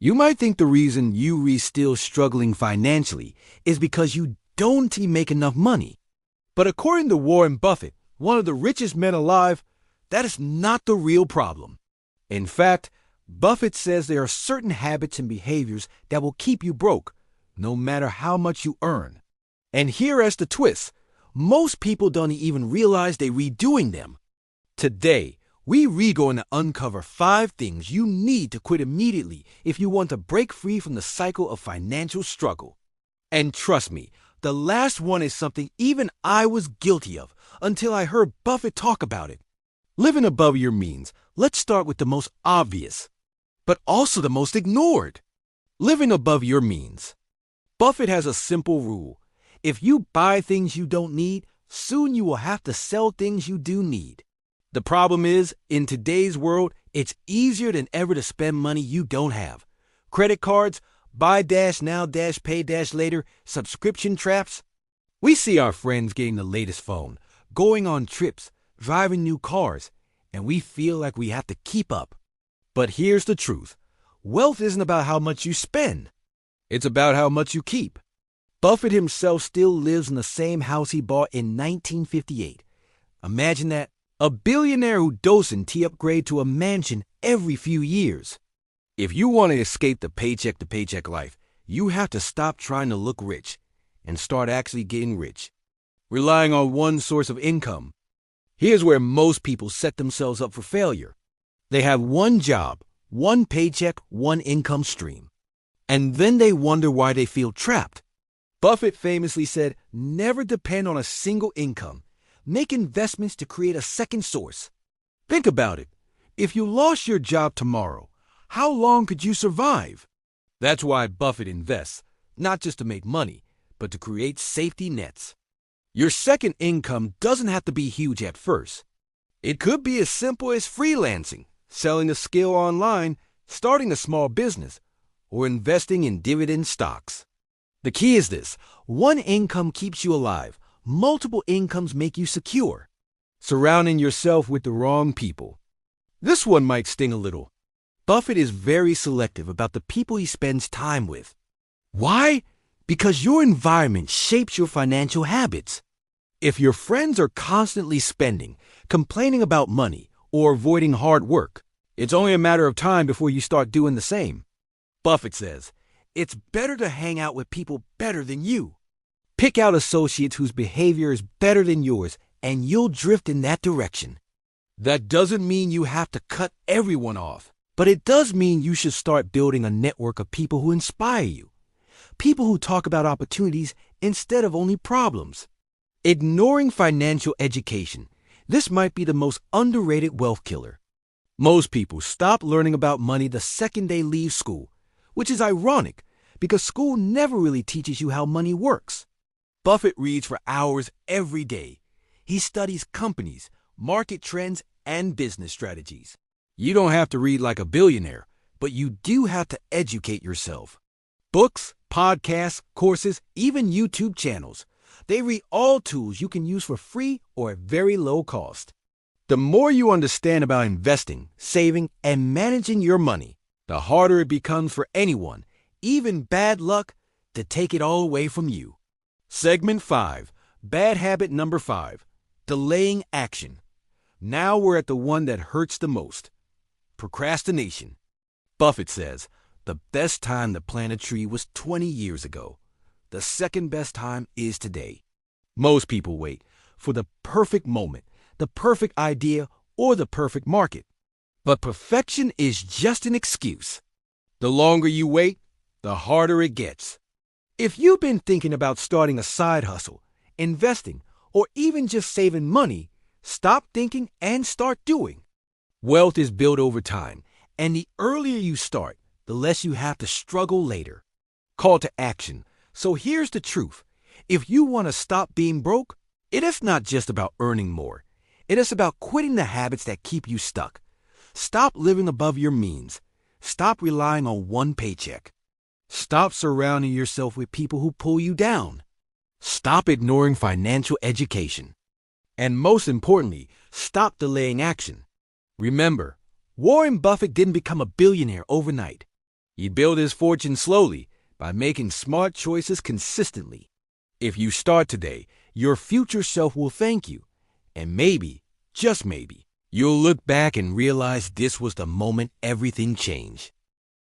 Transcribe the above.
You might think the reason you're still struggling financially is because you don't make enough money. But according to Warren Buffett, one of the richest men alive, that is not the real problem. In fact, Buffett says there are certain habits and behaviors that will keep you broke, no matter how much you earn. And here is the twist. Most people don't even realize they're redoing them. Today, we're going to uncover 5 things you need to quit immediately if you want to break free from the cycle of financial struggle. And trust me, the last one is something even I was guilty of until I heard Buffett talk about it. Living above your means. Let's start with the most obvious, but also the most ignored. Living above your means. Buffett has a simple rule. If you buy things you don't need, soon you will have to sell things you do need. The problem is, in today's world, it's easier than ever to spend money you don't have. Credit cards, buy now, pay later, subscription traps. We see our friends getting the latest phone, going on trips, driving new cars, and we feel like we have to keep up. But here's the truth. Wealth isn't about how much you spend. It's about how much you keep. Buffett himself still lives in the same house he bought in 1958. Imagine that. A billionaire who doesn't upgrade to a mansion every few years. If you want to escape the paycheck-to-paycheck life, you have to stop trying to look rich and start actually getting rich. Relying on one source of income. Here's where most people set themselves up for failure. They have one job, one paycheck, one income stream. And then they wonder why they feel trapped. Buffett famously said, never depend on a single income. Make investments to create a second source. Think about it. If you lost your job tomorrow, how long could you survive? That's why Buffett invests, not just to make money, but to create safety nets. Your second income doesn't have to be huge at first. It could be as simple as freelancing, selling a skill online, starting a small business, or investing in dividend stocks. The key is this. One income keeps you alive. Multiple incomes make you secure. Surrounding yourself with the wrong people. This one might sting a little. Buffett is very selective about the people he spends time with. Why? Because your environment shapes your financial habits. If your friends are constantly spending, complaining about money, or avoiding hard work, it's only a matter of time before you start doing the same. Buffett says, it's better to hang out with people better than you. Pick out associates whose behavior is better than yours, and you'll drift in that direction. That doesn't mean you have to cut everyone off, but it does mean you should start building a network of people who inspire you. People who talk about opportunities instead of only problems. Ignoring financial education. This might be the most underrated wealth killer. Most people stop learning about money the second they leave school, which is ironic because school never really teaches you how money works. Buffett reads for hours every day. He studies companies, market trends, and business strategies. You don't have to read like a billionaire, but you do have to educate yourself. Books, podcasts, courses, even YouTube channels. They read all tools you can use for free or at very low cost. The more you understand about investing, saving, and managing your money, the harder it becomes for anyone, even bad luck, to take it all away from you. Segment 5. Bad habit number 5. Delaying action. Now we're at the one that hurts the most. Procrastination. Buffett says, the best time to plant a tree was 20 years ago. The second best time is today. Most people wait for the perfect moment, the perfect idea, or the perfect market. But perfection is just an excuse. The longer you wait, the harder it gets. If you've been thinking about starting a side hustle, investing, or even just saving money, stop thinking and start doing. Wealth is built over time, and the earlier you start, the less you have to struggle later. Call to action. So here's the truth. If you want to stop being broke, it is not just about earning more. It is about quitting the habits that keep you stuck. Stop living above your means. Stop relying on one paycheck. Stop surrounding yourself with people who pull you down. Stop ignoring financial education. And most importantly, stop delaying action. Remember, Warren Buffett didn't become a billionaire overnight. He'd build his fortune slowly by making smart choices consistently. If you start today, your future self will thank you. And maybe, just maybe, you'll look back and realize this was the moment everything changed.